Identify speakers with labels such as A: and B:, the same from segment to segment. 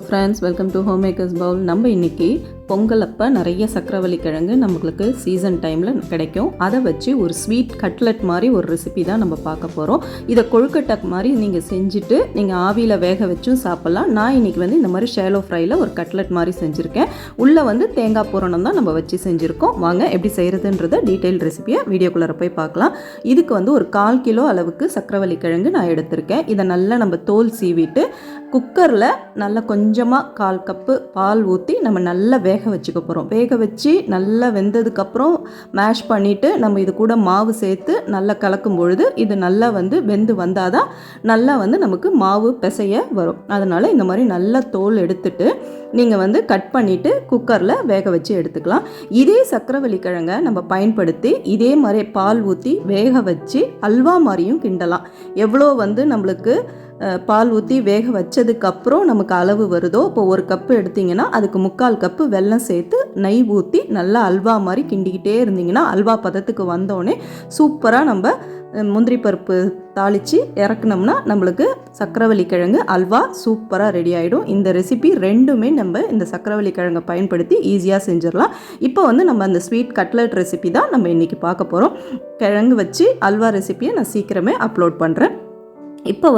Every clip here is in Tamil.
A: Friends, welcome to home makers Pavul. நம்ம இன்றைக்கி பொங்கல் அப்போ நிறைய சக்கரவள்ளி கிழங்கு நம்மளுக்கு சீசன் டைமில் கிடைக்கும். அதை வச்சு ஒரு ஸ்வீட் கட்லெட் மாதிரி ஒரு ரெசிபி தான் நம்ம பார்க்க போகிறோம். இதை கொழுக்கட்டை மாதிரி நீங்கள் செஞ்சுட்டு நீங்கள் ஆவியில் வேக வச்சும் சாப்பிட்லாம். நான் இன்றைக்கி இந்த மாதிரி ஷேலோ ஃப்ரையில் ஒரு கட்லெட் மாதிரி செஞ்சுருக்கேன். உள்ளே தேங்காய் பூரணம் தான் நம்ம வச்சு செஞ்சுருக்கோம். வாங்க எப்படி செய்கிறதுன்றத டீட்டெயில் ரெசிபியை வீடியோக்குள்ளே போய் பார்க்கலாம். இதுக்கு ஒரு 1/4 கிலோ அளவுக்கு சக்கரவள்ளி கிழங்கு நான் எடுத்திருக்கேன். இதை நல்லா நம்ம தோல் சீவிட்டு குக்கரில் நல்லா கொஞ்சமாக 1/4 கப்பு பால் ஊற்றி நம்ம நல்லா வேக வச்சுக்க போகிறோம். வேக வச்சு நல்லா வெந்ததுக்கப்புறம் மேஷ் பண்ணிவிட்டு நம்ம இது கூட மாவு சேர்த்து நல்லா கலக்கும் பொழுது இது நல்லா வெந்து வந்தால் தான் நல்லா நமக்கு மாவு பிசைய வரும். அதனால் இந்த மாதிரி நல்லா தோல் எடுத்துட்டு நீங்கள் கட் பண்ணிவிட்டு குக்கரில் வேக வச்சு எடுத்துக்கலாம். இதே சக்கரவள்ளி கிழங்கை நம்ம பயன்படுத்தி இதே மாதிரி பால் ஊற்றி வேக வச்சு அல்வா மாதிரியும் கிண்டலாம். எவ்வளோ நம்மளுக்கு பால் ஊற்றி வேக வச்சதுக்கப்புறம் நமக்கு அளவு வருதோ, இப்போ 1 கப்பு எடுத்திங்கன்னா அதுக்கு 3/4 கப்பு வெல்லம் சேர்த்து நெய் ஊற்றி நல்லா அல்வா மாதிரி கிண்டிக்கிட்டே இருந்தீங்கன்னா அல்வா பதத்துக்கு வந்தோடனே சூப்பராக நம்ம முந்திரி பருப்பு தாளித்து இறக்குனோம்னா நம்மளுக்கு சக்கரவள்ளி கிழங்கு அல்வா சூப்பராக ரெடி ஆகிடும். இந்த ரெசிபி ரெண்டுமே நம்ம இந்த சக்கரவள்ளி கிழங்கை பயன்படுத்தி ஈஸியாக செஞ்சிடலாம். இப்போ நம்ம அந்த ஸ்வீட் கட்லெட் ரெசிபி தான் நம்ம இன்றைக்கி பார்க்க போகிறோம். கிழங்கு வச்சு அல்வா ரெசிபியை நான் சீக்கிரமே அப்லோட் பண்ணுறேன். இப்போ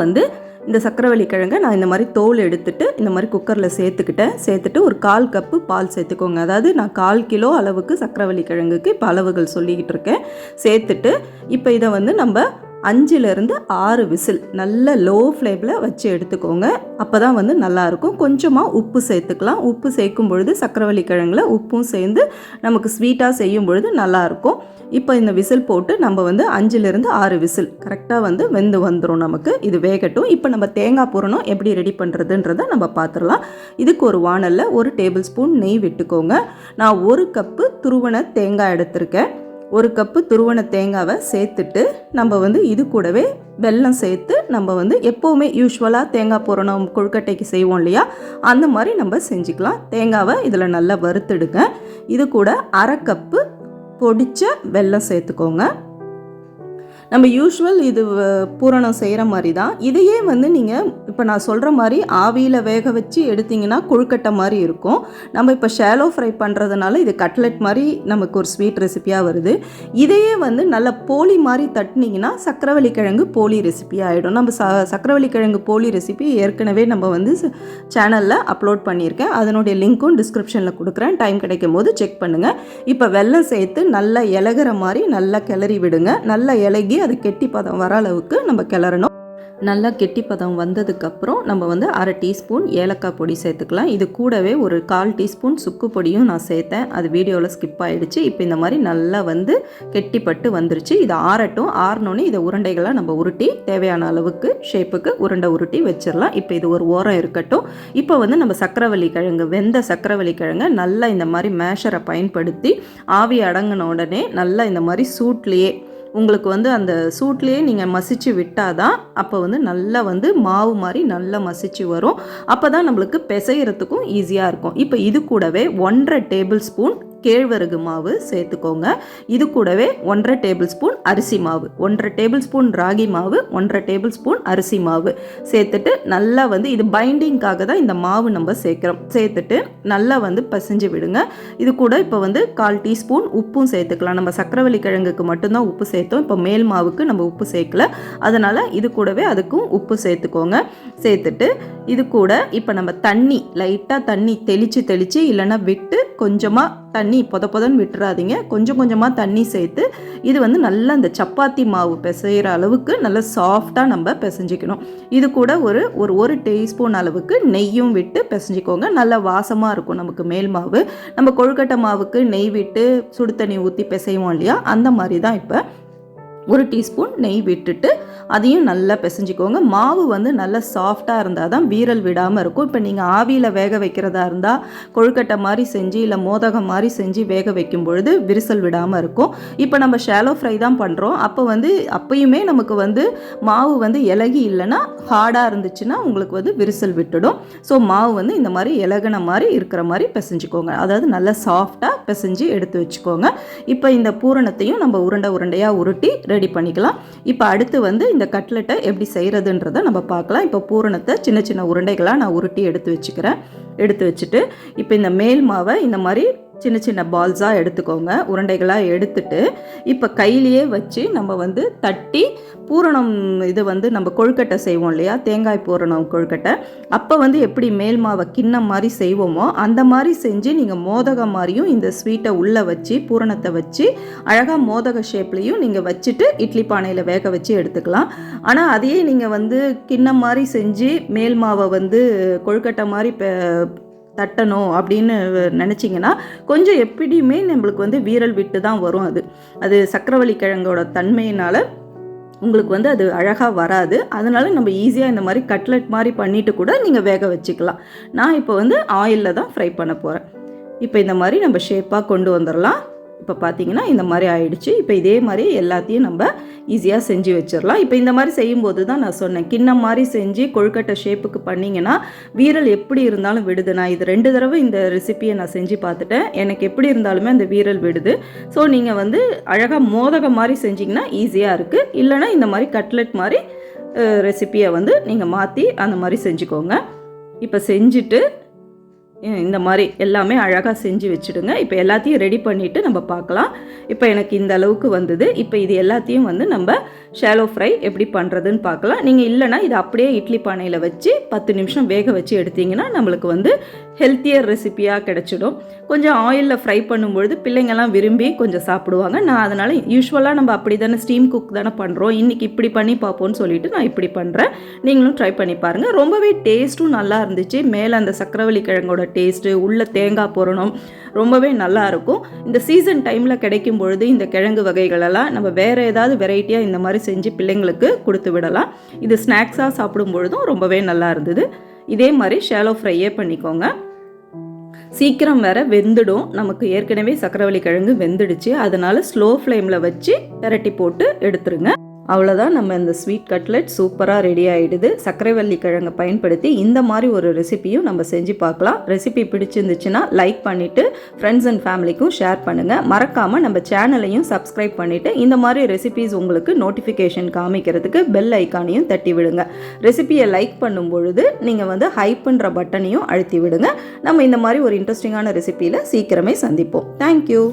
A: இந்த சக்கரவள்ளி கிழங்கை நான் இந்த மாதிரி தோல் எடுத்துட்டு இந்த மாதிரி குக்கரில் சேர்த்துட்டு ஒரு 1/4 கப்பு பால் சேர்த்துக்கோங்க. அதாவது நான் 1/4 கிலோ அளவுக்கு சக்கரவள்ளி கிழங்குக்கு இப்போ அளவுகள் சொல்லிக்கிட்டு இருக்கேன். சேர்த்துட்டு இப்போ இதை நம்ம 5லேருந்து 6 விசில் நல்ல லோ ஃப்ளேமில் வச்சு எடுத்துக்கோங்க. அப்போ தான் நல்லாயிருக்கும். கொஞ்சமாக உப்பு சேர்த்துக்கலாம். உப்பு சேர்க்கும் பொழுது சக்கரவள்ளி கிழங்குல உப்பும் சேர்ந்து நமக்கு ஸ்வீட்டாக செய்யும் பொழுது நல்லாயிருக்கும். இப்போ இந்த விசில் போட்டு நம்ம 5லேருந்து 6 விசில் கரெக்டாக வெந்து வந்துடும். நமக்கு இது வேகட்டும். இப்போ நம்ம தேங்காய் பூரணம் எப்படி ரெடி பண்ணுறதுன்றதை நம்ம பார்த்துடலாம். இதுக்கு ஒரு வாணலில் 1 டேபிள் ஸ்பூன் நெய் விட்டுக்கோங்க. நான் 1 கப்பு துருவன தேங்காய் எடுத்திருக்கேன். 1 கப்பு துருவன தேங்காவை சேர்த்துட்டு நம்ம இது கூடவே வெல்லம் சேர்த்து நம்ம எப்போவுமே யூஸ்வலாக தேங்காய் பூரணம் கொழுக்கட்டைக்கு செய்வோம் இல்லையா, அந்த மாதிரி நம்ம செஞ்சுக்கலாம். தேங்காவை இதில் நல்லா வறுத்துடுங்க. இது கூட 1/2 கப்பு பொடிச்ச வெல்லம் சேர்த்துக்கோங்க. நம்ம யூஸ்வல் இது பூரணம் செய்கிற மாதிரி தான். இதையே நீங்கள் இப்போ நான் சொல்கிற மாதிரி ஆவியில் வேக வச்சு எடுத்திங்கன்னா கொழுக்கட்டை மாதிரி இருக்கும். நம்ம இப்போ ஷேலோ ஃப்ரை பண்ணுறதுனால இது கட்லெட் மாதிரி நமக்கு ஒரு ஸ்வீட் ரெசிபியாக வருது. இதையே நல்ல போலி மாதிரி தட்டினீங்கன்னா சக்கரவள்ளி கிழங்கு போலி ரெசிபி ஆகிடும். நம்ம சக்கரவள்ளி கிழங்கு போலி ரெசிபி ஏற்கனவே நம்ம சேனலில் அப்லோட் பண்ணியிருக்கேன். அதனுடைய லிங்க்கும் டிஸ்கிரிப்ஷனில் கொடுக்குறேன். டைம் கிடைக்கும் போது செக் பண்ணுங்கள். இப்போ வெல்லம் சேர்த்து நல்லா இலகுற மாதிரி நல்லா கிளறி விடுங்க. நல்லா இலகி அது கெட்டி பதம் வர அளவுக்கு நம்ம கிளறணும். நல்லா கெட்டி பதம் வந்ததுக்கப்புறம் நம்ம 1/2 டீஸ்பூன் ஏலக்காய் பொடி சேர்த்துக்கலாம். இது கூடவே ஒரு 1/4 டீஸ்பூன் சுக்கு பொடியும் நான் சேர்த்தேன். அது வீடியோவில் ஸ்கிப் ஆகிடுச்சு. இப்போ இந்த மாதிரி நல்லா கெட்டிப்பட்டு வந்துருச்சு. இது ஆறட்டும். ஆறினோன்னே இதை உருண்டைகளாக நம்ம உருட்டி தேவையான அளவுக்கு ஷேப்புக்கு உருண்டை உருட்டி வச்சிடலாம். இப்போ இது ஒரு ஓரம் இருக்கட்டும். இப்போ நம்ம சக்கரவள்ளி கிழங்கு வெந்த சக்கரவள்ளி கிழங்கை நல்லா இந்த மாதிரி மேஷரை பயன்படுத்தி ஆவி அடங்கின உடனே நல்லா இந்த மாதிரி சூட்லேயே உங்களுக்கு அந்த சூட்லேயே நீங்கள் மசிச்சு விட்டால் தான் அப்போ நல்லா மாவு மாதிரி நல்லா மசிச்சு வரும். அப்போ தான் நம்மளுக்கு பிசைகிறதுக்கும் ஈஸியாக இருக்கும். இப்போ இது கூடவே 1/2 டேபிள் ஸ்பூன் கேழ்வரகு மாவு சேர்த்துக்கோங்க. இது கூடவே 1/2 டேபிள் ஸ்பூன் அரிசி மாவு, 1/2 டேபிள் ஸ்பூன் ராகி மாவு, 1/2 டேபிள் ஸ்பூன் அரிசி மாவு சேர்த்துட்டு நல்லா இது பைண்டிங்காக தான் இந்த மாவு நம்ம சேர்க்குறோம். சேர்த்துட்டு நல்லா பசைஞ்சு விடுங்க. இது கூட இப்போ 1/4 டீஸ்பூன் உப்பும் சேர்த்துக்கலாம். நம்ம சக்கரவள்ளி கிழங்குக்கு மட்டும்தான் உப்பு சேர்த்தோம். இப்போ மேல் மாவுக்கு நம்ம உப்பு சேர்க்கல. அதனால் இது கூடவே அதுக்கும் உப்பு சேர்த்துக்கோங்க. சேர்த்துட்டு இது கூட இப்போ நம்ம தண்ணி லைட்டாக தண்ணி தெளித்து இல்லைன்னா விட்டு கொஞ்சமாக தண்ணி பொதன்னு விட்டுறாதீங்க. கொஞ்சமாக தண்ணி சேர்த்து இது நல்லா இந்த சப்பாத்தி மாவு பிசைகிற அளவுக்கு நல்லா சாஃப்டாக நம்ம பிசைஞ்சிக்கணும். இது கூட ஒரு டீஸ்பூன் அளவுக்கு நெய்யும் விட்டு பிசைஞ்சிக்கோங்க. நல்லா வாசமாக இருக்கும் நமக்கு மேல் மாவு. நம்ம கொழுக்கட்டை மாவுக்கு நெய் விட்டு சுடு தண்ணி ஊற்றி பிசைவோம் இல்லையா, அந்த மாதிரி தான் இப்போ 1 டீஸ்பூன் நெய் விட்டுட்டு அதையும் நல்லா பிசைஞ்சிக்கோங்க. மாவு நல்லா சாஃப்டாக இருந்தால் தான் வீரல் விடாமல் இருக்கும். இப்போ நீங்கள் ஆவியில் வேக வைக்கிறதா இருந்தால் கொழுக்கட்டை மாதிரி செஞ்சு இல்லை மோதகம் மாதிரி செஞ்சு வேக வைக்கும் பொழுது விரிசல் விடாமல் இருக்கும். இப்போ நம்ம ஷேலோ ஃப்ரை தான் பண்ணுறோம். அப்போ அப்பயுமே நமக்கு மாவு இலகி இல்லைன்னா ஹார்டாக இருந்துச்சுன்னா உங்களுக்கு விரிசல் விட்டுடும். ஸோ மாவு இந்த மாதிரி இலகின மாதிரி இருக்கிற மாதிரி பிசைஞ்சிக்கோங்க. அதாவது நல்லா சாஃப்டாக பிசைஞ்சு எடுத்து வச்சுக்கோங்க. இப்போ இந்த பூரணத்தையும் நம்ம உருண்டையாக உருட்டி ரெடி பண்ணிக்கலாம். இப்போ அடுத்து வந்து இந்த கட்லெட்டை எப்படி செய்கிறதுன்றதை நம்ம பார்க்கலாம். இப்போ பூரணத்தை சின்ன சின்ன உருண்டைகளாக நான் உருட்டி எடுத்து வச்சுக்கிறேன். எடுத்து வச்சுட்டு இப்போ இந்த மேல் மாவை இந்த மாதிரி சின்ன சின்ன பால்ஸாக எடுத்துக்கோங்க. உருண்டைகளாக எடுத்துட்டு இப்போ கையிலேயே வச்சு நம்ம வந்து தட்டி பூரணம் இது வந்து நம்ம கொழுக்கட்டை செய்வோம் இல்லையா, தேங்காய் பூரணம் கொழுக்கட்டை, அப்போ வந்து எப்படி மேல் மாவை கிண்ணம் மாதிரி செய்வோமோ அந்த மாதிரி செஞ்சு நீங்கள் மோதகம் மாதிரியும் இந்த ஸ்வீட்டை உள்ளே வச்சு பூரணத்தை வச்சு அழகாக மோதக ஷேப்லேயும் நீங்கள் வச்சுட்டு இட்லி பானையில் வேக வச்சு எடுத்துக்கலாம். ஆனால் அதையே நீங்கள் வந்து கிண்ணம் மாதிரி செஞ்சு மேல் மாவை வந்து கொழுக்கட்டை மாதிரி தட்டணும் அப்படின்னு நினச்சிங்கன்னா கொஞ்சம் எப்படியுமே நம்மளுக்கு வந்து வீரல் விட்டு தான் வரும். அது சக்கரவள்ளி கிழங்கோட தன்மையினால் உங்களுக்கு வந்து அது அழகாக வராது. அதனால் நம்ம ஈஸியாக இந்த மாதிரி கட்லெட் மாதிரி பண்ணிவிட்டு கூட நீங்கள் வேக வச்சுக்கலாம். நான் இப்போ வந்து ஆயிலில் தான் ஃப்ரை பண்ண போகிறேன். இப்போ இந்த மாதிரி நம்ம ஷேப்பாக கொண்டு வந்துடலாம். இப்போ பார்த்தீங்கன்னா இந்த மாதிரி ஆயிடுச்சு. இப்போ இதே மாதிரி எல்லாத்தையும் நம்ம ஈஸியாக செஞ்சு வச்சிடலாம். இப்போ இந்த மாதிரி செய்யும்போது தான் நான் சொன்னேன், கிண்ணம் மாதிரி செஞ்சு கொழுக்கட்டை ஷேப்புக்கு பண்ணிங்கன்னா வீரல் எப்படி இருந்தாலும் விடுது. நான் இது 2 தடவை இந்த ரெசிப்பியை நான் செஞ்சு பார்த்துட்டேன். எனக்கு எப்படி இருந்தாலுமே அந்த வீரல் விடுது. ஸோ நீங்கள் வந்து அழகாக மோதகம் மாதிரி செஞ்சிங்கன்னா ஈஸியாக இருக்குது. இல்லைனா இந்த மாதிரி கட்லெட் மாதிரி ரெசிப்பியை வந்து நீங்கள் மாற்றி அந்த மாதிரி செஞ்சுக்கோங்க. இப்போ செஞ்சுட்டு இந்த மாதிரி எல்லாமே அழகாக செஞ்சு வச்சுடுங்க. இப்போ எல்லாத்தையும் ரெடி பண்ணிவிட்டு நம்ம பார்க்கலாம். இப்போ எனக்கு இந்த அளவுக்கு வந்தது. இப்போ இது எல்லாத்தையும் வந்து நம்ம ஷாலோ ஃப்ரை எப்படி பண்ணுறதுன்னு பார்க்கலாம். நீங்கள் இல்லைனா இது அப்படியே இட்லி பானையில் வச்சு 10 நிமிஷம் வேக வச்சு எடுத்திங்கன்னா நம்மளுக்கு வந்து ஹெல்த்தியர் ரெசிப்பியாக கிடச்சிடும். கொஞ்சம் ஆயிலில் ஃப்ரை பண்ணும்பொழுது பிள்ளைங்கள்லாம் விரும்பி கொஞ்சம் சாப்பிடுவாங்க. நான் அதனால் யூஸ்வலாக நம்ம அப்படி தானே ஸ்டீம் குக் தானே பண்ணுறோம், இன்றைக்கி இப்படி பண்ணி பார்ப்போன்னு சொல்லிட்டு நான் இப்படி பண்ணுறேன். நீங்களும் ட்ரை பண்ணி பாருங்கள். ரொம்பவே டேஸ்ட்டும் நல்லா இருந்துச்சு. மேலே அந்த சக்கரவள்ளி கிழங்கோட டேஸ்ட்டு, உள்ள தேங்காய் பூரணம் ரொம்பவே நல்லா இருக்கும். இந்த சீசன் டைமில் கிடைக்கும் பொழுது இந்த கிழங்கு வகைகளெல்லாம் நம்ம வேறு ஏதாவது வெரைட்டியாக இந்த மாதிரி செஞ்சு பிள்ளைங்களுக்கு கொடுத்து விடலாம். இது ஸ்நாக்ஸாக சாப்பிடும் பொழுதும் ரொம்பவே நல்லா இருந்தது. இதே மாதிரி ஷாலோ ஃப்ரையே பண்ணிக்கோங்க. சீக்கிரம் வேற வெந்துடும். நமக்கு ஏற்கனவே சக்கரவள்ளி கிழங்கு வெந்துடுச்சு. அதனால ஸ்லோ ஃப்ளேமில் வச்சு பெரட்டி போட்டு எடுத்துருங்க. அவ்வளோதான், நம்ம இந்த ஸ்வீட் கட்லெட் சூப்பராக ரெடி ஆகிடுது. சக்கரவள்ளி கிழங்கை பயன்படுத்தி இந்த மாதிரி ஒரு ரெசிப்பியும் நம்ம செஞ்சு பார்க்கலாம். ரெசிபி பிடிச்சிருந்துச்சுன்னா லைக் பண்ணிவிட்டு ஃப்ரெண்ட்ஸ் அண்ட் ஃபேமிலிக்கும் ஷேர் பண்ணுங்கள். மறக்காமல் நம்ம சேனலையும் சப்ஸ்கிரைப் பண்ணிவிட்டு இந்த மாதிரி ரெசிபிஸ் உங்களுக்கு நோட்டிஃபிகேஷன் காமிக்கிறதுக்கு பெல் ஐக்கானையும் தட்டி விடுங்க. ரெசிபியை லைக் பண்ணும் பொழுது நீங்கள் வந்து ஹைப்புன்ற பட்டனையும் அழுத்தி விடுங்க. நம்ம இந்த மாதிரி ஒரு இன்ட்ரெஸ்டிங்கான ரெசிப்பியில் சீக்கிரமே சந்திப்போம். தேங்க்யூ.